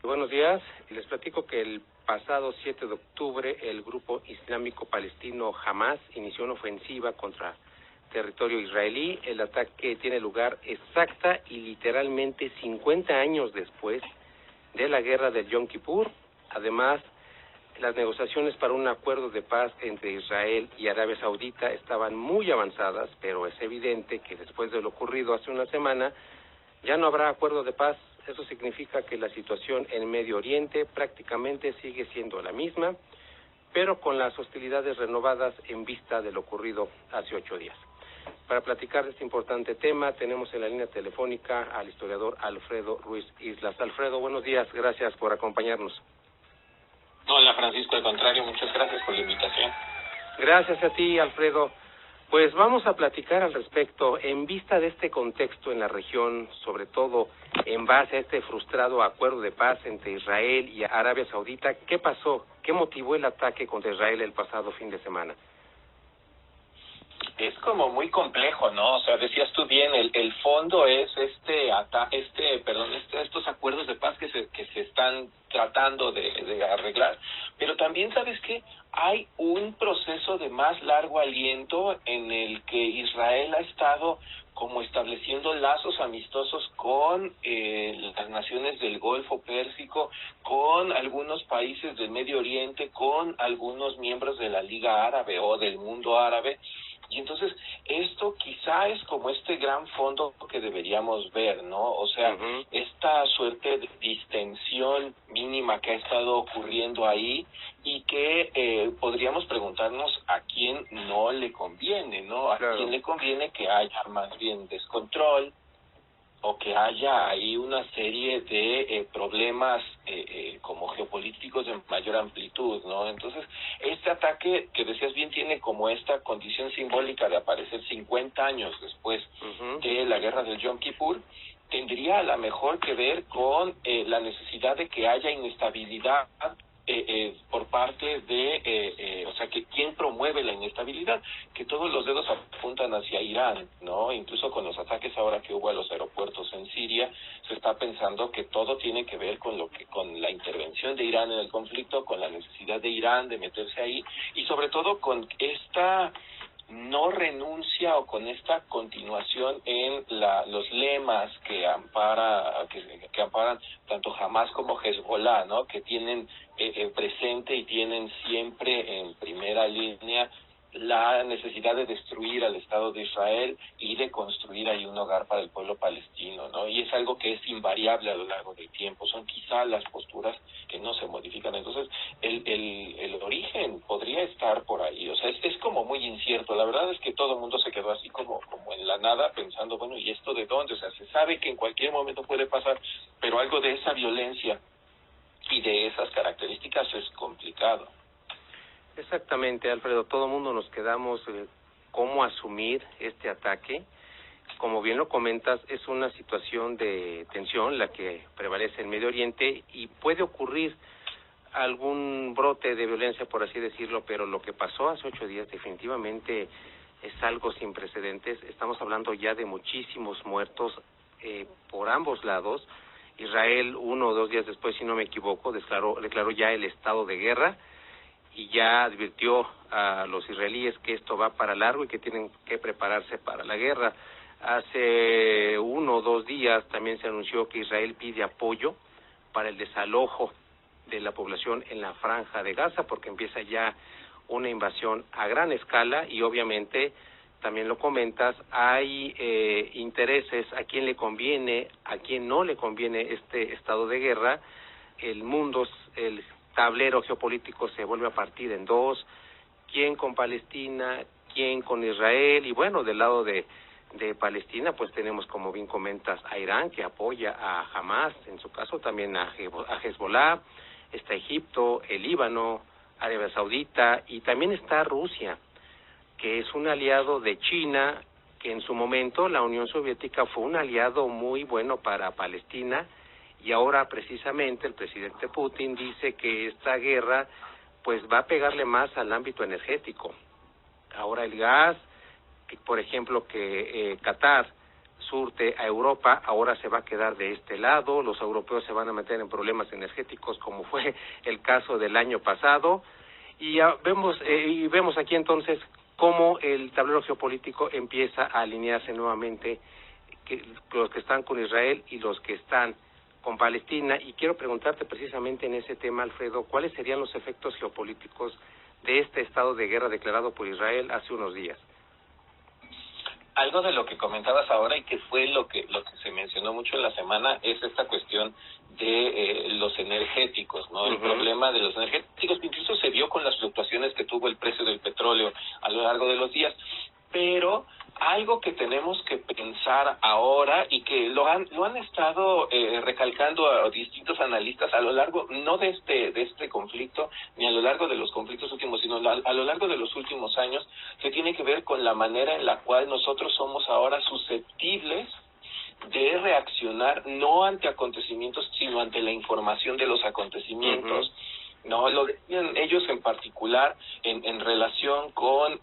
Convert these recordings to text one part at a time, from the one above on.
Buenos días. Les platico que el pasado 7 de octubre el grupo islámico palestino Hamas inició una ofensiva contra territorio israelí. El ataque tiene lugar exacta y literalmente 50 años después de la guerra del Yom Kippur. Además, las negociaciones para un acuerdo de paz entre Israel y Arabia Saudita estaban muy avanzadas, pero es evidente que después de lo ocurrido hace una semana ya no habrá acuerdo de paz. Eso significa que la situación en Medio Oriente prácticamente sigue siendo la misma, pero con las hostilidades renovadas en vista de lo ocurrido hace 8 días. Para platicar de este importante tema, tenemos en la línea telefónica al historiador Alfredo Ruiz Islas. Alfredo, buenos días, gracias por acompañarnos. Hola, Francisco, al contrario, muchas gracias por la invitación. Gracias a ti, Alfredo. Pues vamos a platicar al respecto en vista de este contexto en la región, sobre todo en base a este frustrado acuerdo de paz entre Israel y Arabia Saudita. ¿Qué pasó? ¿Qué motivó el ataque contra Israel el pasado fin de semana? Es como muy complejo, ¿no? O sea, decías tú bien, el fondo es estos acuerdos de paz que se están tratando de arreglar, pero también sabes que hay un proceso de más largo aliento en el que Israel ha estado como estableciendo lazos amistosos con las naciones del Golfo Pérsico, con algunos países del Medio Oriente, con algunos miembros de la Liga Árabe o del mundo árabe. Y entonces esto quizá es como este gran fondo que deberíamos ver, ¿no? O sea, esta suerte de distensión mínima que ha estado ocurriendo ahí y que podríamos preguntarnos a quién no le conviene, ¿no? A quién le conviene que haya más bien descontrol, o que haya ahí una serie de problemas como geopolíticos de mayor amplitud, ¿no? Entonces, este ataque, que decías bien, tiene como esta condición simbólica de aparecer 50 años después de la guerra del Yom Kippur, tendría a lo mejor que ver con la necesidad de que haya inestabilidad por parte de, o sea, que quién promueve la inestabilidad, que todos los dedos apuntan hacia Irán, ¿no? Incluso con los ataques ahora que hubo a los aeropuertos en Siria, se está pensando que todo tiene que ver con con la intervención de Irán en el conflicto, con la necesidad de Irán de meterse ahí, y sobre todo con esta no renuncia o con esta continuación en los lemas que amparan tanto Hamas como Hezbollah, ¿no? Que tienen presente y tienen siempre en primera línea la necesidad de destruir al Estado de Israel y de construir ahí un hogar para el pueblo palestino, ¿no? Y es algo que es invariable a lo largo del tiempo. Son quizá las posturas que no se modifican. Entonces, el origen podría estar por ahí. O sea, es como muy incierto. La verdad es que todo el mundo se quedó así como en la nada pensando, bueno, ¿y esto de dónde? O sea, se sabe que en cualquier momento puede pasar, pero algo de esa violencia y de esas características es complicado. Exactamente, Alfredo, todo el mundo nos quedamos cómo asumir este ataque. Como bien lo comentas, es una situación de tensión la que prevalece en Medio Oriente y puede ocurrir algún brote de violencia, por así decirlo, pero lo que pasó hace 8 días definitivamente es algo sin precedentes. Estamos hablando ya de muchísimos muertos por ambos lados. Israel, 1 o 2 días después, si no me equivoco, declaró ya el estado de guerra y ya advirtió a los israelíes que esto va para largo y que tienen que prepararse para la guerra. Hace 1 o 2 días también se anunció que Israel pide apoyo para el desalojo de la población en la franja de Gaza, porque empieza ya una invasión a gran escala y obviamente, también lo comentas, hay intereses, a quién le conviene, a quién no le conviene este estado de guerra. El tablero geopolítico se vuelve a partir en dos, quién con Palestina, quién con Israel, y bueno, del lado de Palestina, pues tenemos, como bien comentas, a Irán, que apoya a Hamas, en su caso también a Hezbollah, está Egipto, el Líbano, Arabia Saudita, y también está Rusia, que es un aliado de China, que en su momento la Unión Soviética fue un aliado muy bueno para Palestina, y ahora precisamente el presidente Putin dice que esta guerra pues va a pegarle más al ámbito energético. Ahora el gas, por ejemplo, que Qatar surte a Europa, ahora se va a quedar de este lado, los europeos se van a meter en problemas energéticos como fue el caso del año pasado, y vemos aquí entonces cómo el tablero geopolítico empieza a alinearse nuevamente, los que están con Israel y los que están con Palestina, y quiero preguntarte precisamente en ese tema, Alfredo, ¿cuáles serían los efectos geopolíticos de este estado de guerra declarado por Israel hace unos días? Algo de lo que comentabas ahora y que fue lo que se mencionó mucho en la semana es esta cuestión de los energéticos, ¿no? El problema de los energéticos que incluso se vio con las fluctuaciones que tuvo el precio del petróleo a lo largo de los días, pero algo que tenemos que pensar ahora y que lo han estado recalcando a distintos analistas a lo largo no de este conflicto ni a lo largo de los conflictos últimos, sino a lo largo de los últimos años, que tiene que ver con la manera en la cual nosotros somos ahora susceptibles de reaccionar no ante acontecimientos, sino ante la información de los acontecimientos. No, lo decían ellos en particular en relación con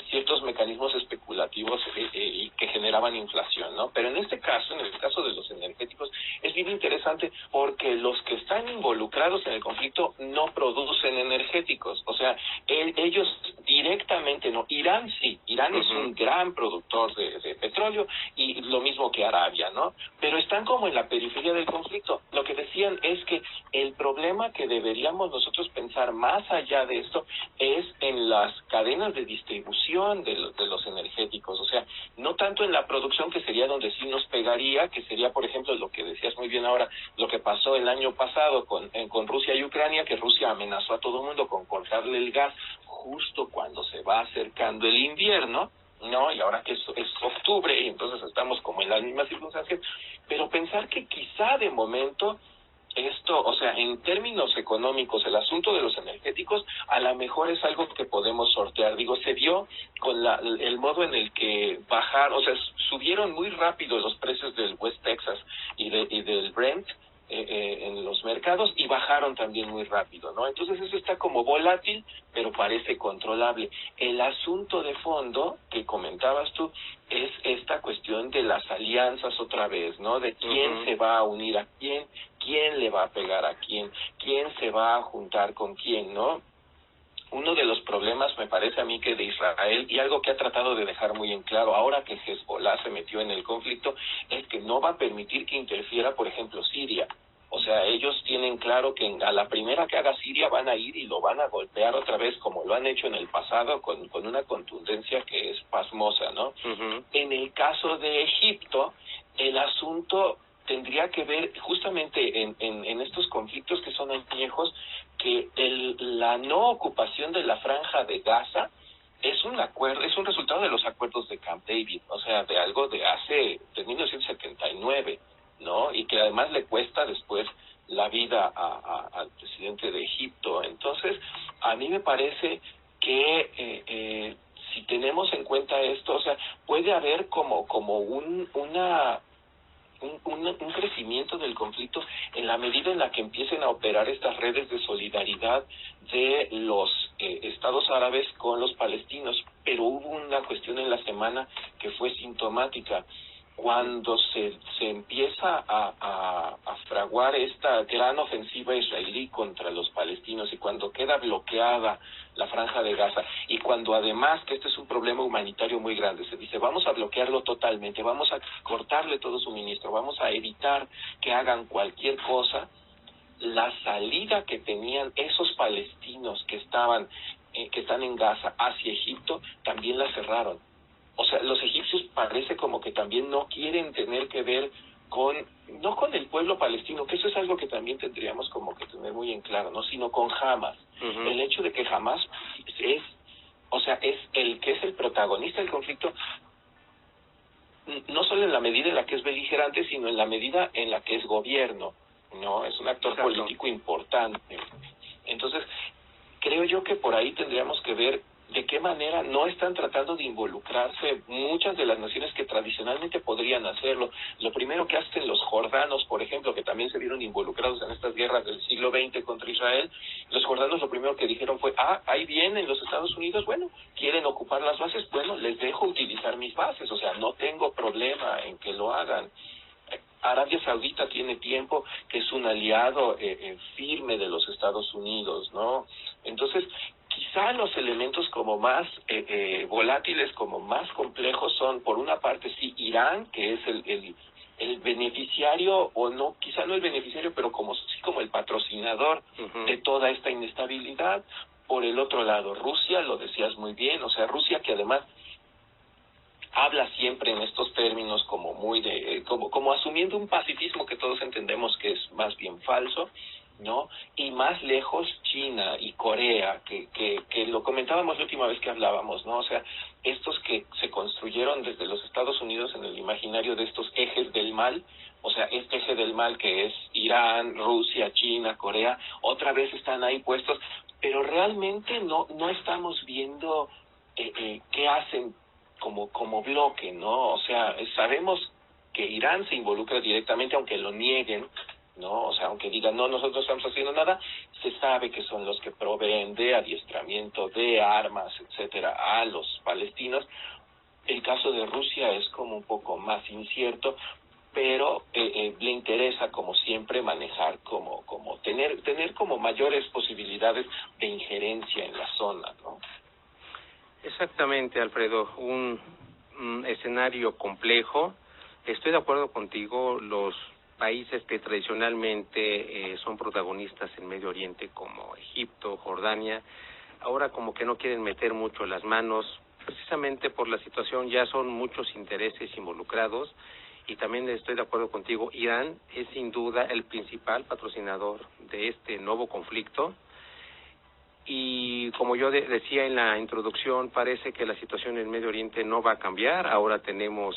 ciertos mecanismos especulativos y que generaban inflación, ¿no? Pero en este caso, en el caso de los energéticos, es bien interesante porque los que están involucrados en el conflicto no producen energéticos, o sea, ellos directamente no. Irán sí, Irán es un gran productor de petróleo y lo mismo que Arabia, ¿no? Pero están como en la periferia del conflicto. Lo que decían es que el problema que deberíamos nosotros pensar más allá de esto es en las cadenas de distribución de los energéticos, o sea, no tanto en la producción, que sería donde sí nos pegaría, que sería, por ejemplo, lo que decías muy bien ahora, lo que pasó el año pasado con Rusia y Ucrania, que Rusia amenazó a todo el mundo con cortarle el gas justo cuando se va acercando el invierno, ¿no? Y ahora que es octubre y entonces estamos como en las mismas circunstancias, pero pensar que quizá de momento esto, o sea, en términos económicos, el asunto de los energéticos a lo mejor es algo que podemos sortear. Digo, se vio con el modo en el que bajaron, o sea, subieron muy rápido los precios del West Texas y del Brent en los mercados, y bajaron también muy rápido, ¿no? Entonces eso está como volátil, pero parece controlable. El asunto de fondo que comentabas tú es esta cuestión de las alianzas otra vez, ¿no? De quién se va a unir a quién le va a pegar a quién se va a juntar con quién, ¿no? Uno de los problemas, me parece a mí, que de Israel, y algo que ha tratado de dejar muy en claro ahora que Hezbollah se metió en el conflicto, es que no va a permitir que interfiera, por ejemplo, Siria. O sea, ellos tienen claro que a la primera que haga Siria van a ir y lo van a golpear otra vez, como lo han hecho en el pasado, con una contundencia que es pasmosa, ¿no? En el caso de Egipto, el asunto tendría que ver justamente en estos conflictos que son añejos, que la no ocupación de la franja de Gaza es un resultado de los acuerdos de Camp David, o sea, de algo de 1979, ¿no? Y que además le cuesta después la vida al presidente de Egipto. Entonces, a mí me parece que si tenemos en cuenta esto, o sea, puede haber como un crecimiento del conflicto en la medida en la que empiecen a operar estas redes de solidaridad de los estados árabes con los palestinos. Pero hubo una cuestión en la semana que fue sintomática. Cuando se empieza a fraguar esta gran ofensiva israelí contra los palestinos, y cuando queda bloqueada la franja de Gaza, y cuando además, que este es un problema humanitario muy grande, se dice vamos a bloquearlo totalmente, vamos a cortarle todo suministro, vamos a evitar que hagan cualquier cosa, la salida que tenían esos palestinos que están en Gaza hacia Egipto también la cerraron. O sea, los egipcios parece como que también no quieren tener que ver no con el pueblo palestino, que eso es algo que también tendríamos como que tener muy en claro, ¿no? Sino con Hamas. El hecho de que Hamas es el que es el protagonista del conflicto, no solo en la medida en la que es beligerante, sino en la medida en la que es gobierno, ¿no? Es un actor político importante. Entonces, creo yo que por ahí tendríamos que ver de qué manera no están tratando de involucrarse muchas de las naciones que tradicionalmente podrían hacerlo. Lo primero que hacen los jordanos, por ejemplo, que también se vieron involucrados en estas guerras del siglo XX contra Israel, los jordanos lo primero que dijeron fue, ahí vienen los Estados Unidos, bueno, quieren ocupar las bases, bueno, les dejo utilizar mis bases, o sea, no tengo problema en que lo hagan. Arabia Saudita tiene tiempo que es un aliado firme de los Estados Unidos, ¿no? Entonces, quizá los elementos como más volátiles, como más complejos son, por una parte, sí, Irán, que es el beneficiario, o no, quizá no el beneficiario, pero sí como el patrocinador de toda esta inestabilidad. Por el otro lado, Rusia, lo decías muy bien, o sea, Rusia que además habla siempre en estos términos como muy como asumiendo un pacifismo que todos entendemos que es más bien falso, ¿no? Y más lejos China y Corea, que lo comentábamos la última vez que hablábamos, ¿no? O sea, estos que se construyeron desde los Estados Unidos en el imaginario de estos ejes del mal, o sea, este eje del mal que es Irán, Rusia, China, Corea, otra vez están ahí puestos, pero realmente no estamos viendo qué hacen como bloque, ¿no? O sea, sabemos que Irán se involucra directamente, aunque lo nieguen, ¿no? O sea, aunque digan, no, nosotros no estamos haciendo nada, se sabe que son los que proveen de adiestramiento, de armas, etcétera, a los palestinos. El caso de Rusia es como un poco más incierto, pero le interesa, como siempre, manejar como tener como mayores posibilidades de injerencia en la zona, ¿no? Exactamente, Alfredo, un escenario complejo. Estoy de acuerdo contigo, los países que tradicionalmente son protagonistas en Medio Oriente, como Egipto, Jordania, ahora como que no quieren meter mucho las manos, precisamente por la situación, ya son muchos intereses involucrados, y también estoy de acuerdo contigo, Irán es sin duda el principal patrocinador de este nuevo conflicto. Y como yo decía en la introducción, parece que la situación en Medio Oriente no va a cambiar. Ahora tenemos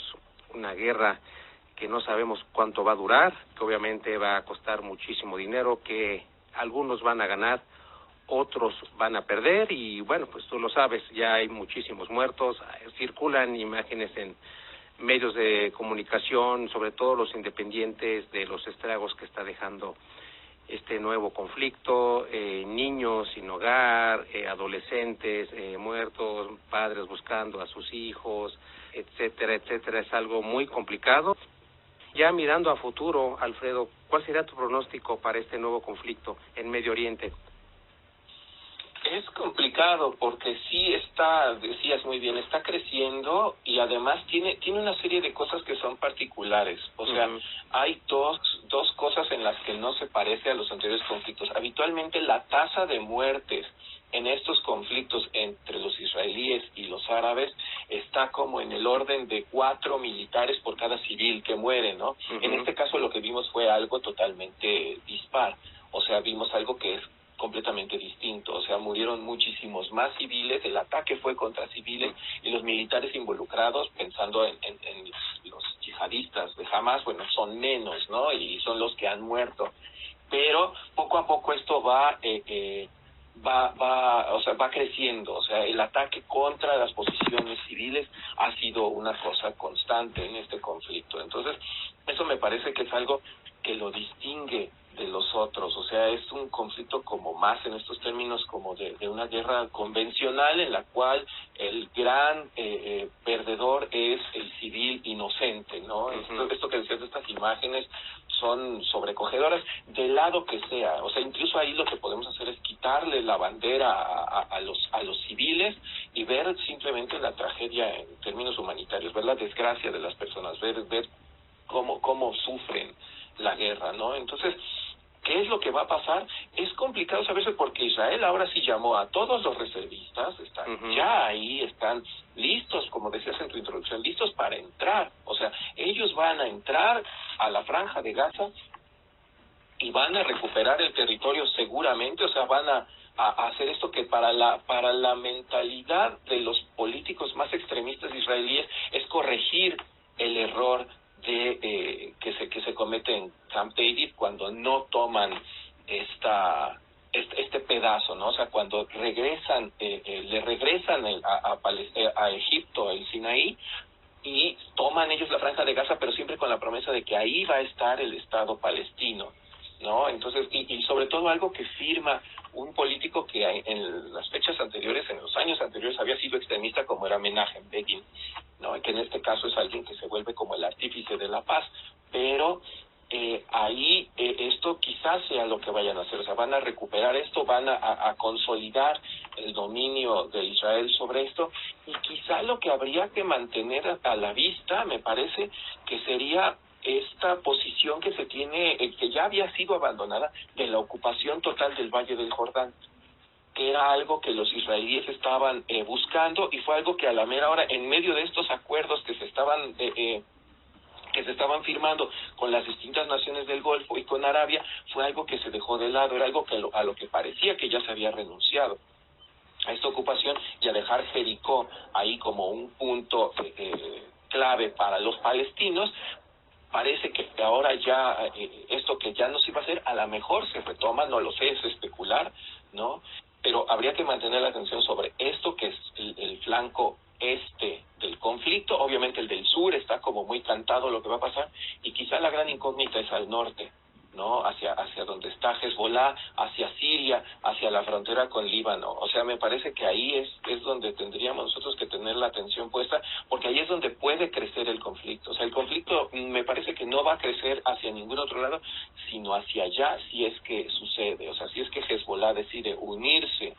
una guerra que no sabemos cuánto va a durar, que obviamente va a costar muchísimo dinero, que algunos van a ganar, otros van a perder, y bueno, pues tú lo sabes, ya hay muchísimos muertos, circulan imágenes en medios de comunicación, sobre todo los independientes, de los estragos que está dejando este nuevo conflicto, niños sin hogar, adolescentes muertos, padres buscando a sus hijos, etcétera, etcétera. Es algo muy complicado. Ya mirando a futuro, Alfredo, ¿cuál será tu pronóstico para este nuevo conflicto en Medio Oriente? Es complicado porque sí está, decías muy bien, está creciendo y además tiene una serie de cosas que son particulares. O sea, hay dos cosas en las que no se parece a los anteriores conflictos. Habitualmente la tasa de muertes en estos conflictos entre los israelíes y los árabes está como en el orden de 4 militares por cada civil que muere, ¿no? En este caso lo que vimos fue algo totalmente dispar. O sea, vimos algo que es completamente distinto, o sea, murieron muchísimos más civiles, el ataque fue contra civiles y los militares involucrados, pensando en los yihadistas de Hamas, bueno, son menos, ¿no? Y son los que han muerto, pero poco a poco esto va creciendo, o sea, el ataque contra las posiciones civiles ha sido una cosa constante en este conflicto. Entonces, eso me parece que es algo que lo distingue de los otros, o sea, es un conflicto como más en estos términos como de una guerra convencional en la cual el gran perdedor es el civil inocente, ¿no? Esto que decías de estas imágenes son sobrecogedoras del lado que sea, o sea, incluso ahí lo que podemos hacer es quitarle la bandera a los civiles y ver simplemente la tragedia en términos humanitarios, ver la desgracia de las personas, ver cómo sufren la guerra, ¿no? Entonces, ¿qué es lo que va a pasar? Es complicado saberse porque Israel ahora sí llamó a todos los reservistas, están ya ahí, están listos, como decías en tu introducción, listos para entrar. O sea, ellos van a entrar a la franja de Gaza y van a recuperar el territorio seguramente, o sea, van a hacer esto que para la mentalidad de los políticos más extremistas israelíes es corregir el error que se comete en Camp David cuando no toman este pedazo, ¿no? O sea, cuando regresan, le regresan a Egipto el Sinaí, y toman ellos la Franja de Gaza, pero siempre con la promesa de que ahí va a estar el Estado palestino, ¿no? Entonces, y sobre todo algo que firma un político que en las fechas anteriores, en los años anteriores, había sido extremista, como era Menachem Begin, ¿no? Que en este caso es alguien que se vuelve como el artífice de la paz, pero ahí esto quizás sea lo que vayan a hacer, o sea, van a recuperar esto, van a consolidar el dominio de Israel sobre esto, y quizá lo que habría que mantener a la vista, me parece, que sería esta posición que se tiene, que ya había sido abandonada, de la ocupación total del Valle del Jordán, que era algo que los israelíes estaban buscando, y fue algo que a la mera hora, en medio de estos acuerdos que se estaban firmando con las distintas naciones del Golfo y con Arabia, fue algo que se dejó de lado, era algo que a lo que parecía que ya se había renunciado a esta ocupación, y a dejar Jericó ahí como un punto clave para los palestinos. Parece que ahora ya esto que ya no se iba a hacer, a lo mejor se retoma, no lo sé, es especular, ¿no? Pero habría que mantener la atención sobre esto, que es el flanco este del conflicto. Obviamente el del sur está como muy cantado lo que va a pasar, y quizá la gran incógnita es al norte, ¿no? Hacia donde está Hezbollah, hacia Siria, hacia la frontera con Líbano. O sea, me parece que ahí es donde tendríamos nosotros que tener la atención puesta, porque ahí es donde puede crecer el conflicto. O sea, el conflicto me parece que no va a crecer hacia ningún otro lado, sino hacia allá, si es que sucede. O sea, si es que Hezbollah decide unirse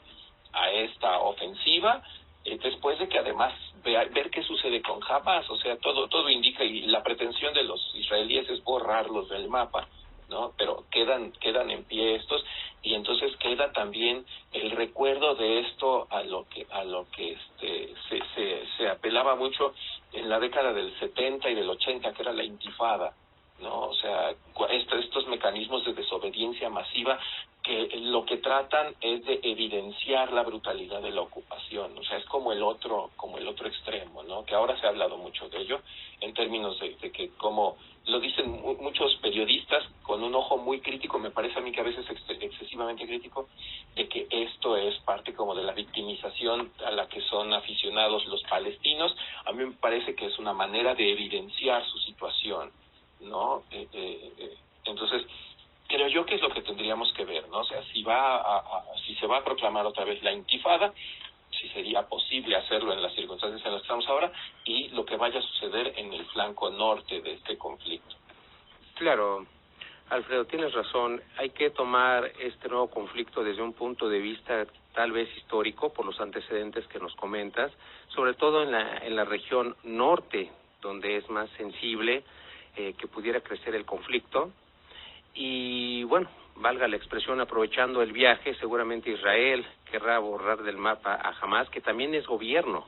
a esta ofensiva, después de que además ver qué sucede con Hamas. O sea, todo indica, y la pretensión de los israelíes es borrarlos del mapa, ¿no? Pero quedan en pie estos, y entonces queda también el recuerdo de esto a lo que se apelaba mucho en la década del 70 y del 80, que era la intifada, ¿no? O sea, estos mecanismos de desobediencia masiva que lo que tratan es de evidenciar la brutalidad de la ocupación. O sea, es como el otro extremo, ¿no? Que ahora se ha hablado mucho de ello, en términos de que, como lo dicen muchos periodistas con un ojo muy crítico, me parece a mí que a veces excesivamente crítico, de que esto es parte como de la victimización a la que son aficionados los palestinos. A mí me parece que es una manera de evidenciar su situación, ¿no? Entonces, creo yo que es lo que tendríamos que ver, ¿no? O sea, si se va a proclamar otra vez la intifada, si sería posible hacerlo en las circunstancias en las que estamos ahora, y lo que vaya a suceder en el flanco norte de este conflicto. Claro, Alfredo, tienes razón. Hay que tomar este nuevo conflicto desde un punto de vista tal vez histórico, por los antecedentes que nos comentas, sobre todo en la región norte, donde es más sensible que pudiera crecer el conflicto. Y bueno, valga la expresión, aprovechando el viaje, seguramente Israel querrá borrar del mapa a Hamas, que también es gobierno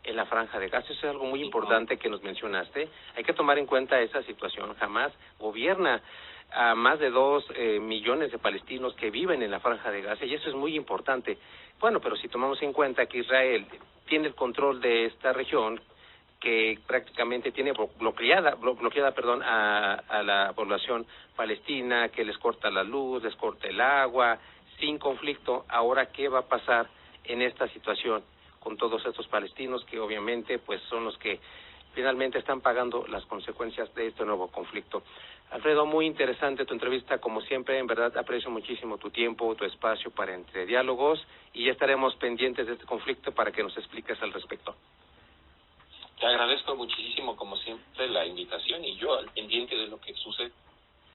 en la Franja de Gaza. Eso es algo muy importante que nos mencionaste. Hay que tomar en cuenta esa situación. Hamas gobierna a más de 2 millones de palestinos que viven en la Franja de Gaza, y eso es muy importante. Bueno, pero si tomamos en cuenta que Israel tiene el control de esta región, que prácticamente tiene bloqueada a la población palestina, que les corta la luz, les corta el agua, sin conflicto. Ahora, ¿qué va a pasar en esta situación con todos estos palestinos que obviamente pues son los que finalmente están pagando las consecuencias de este nuevo conflicto? Alfredo, muy interesante tu entrevista, como siempre. En verdad aprecio muchísimo tu tiempo, tu espacio para Entre Diálogos, y ya estaremos pendientes de este conflicto para que nos expliques al respecto. Te agradezco muchísimo, como siempre, la invitación, y yo al pendiente de lo que sucede.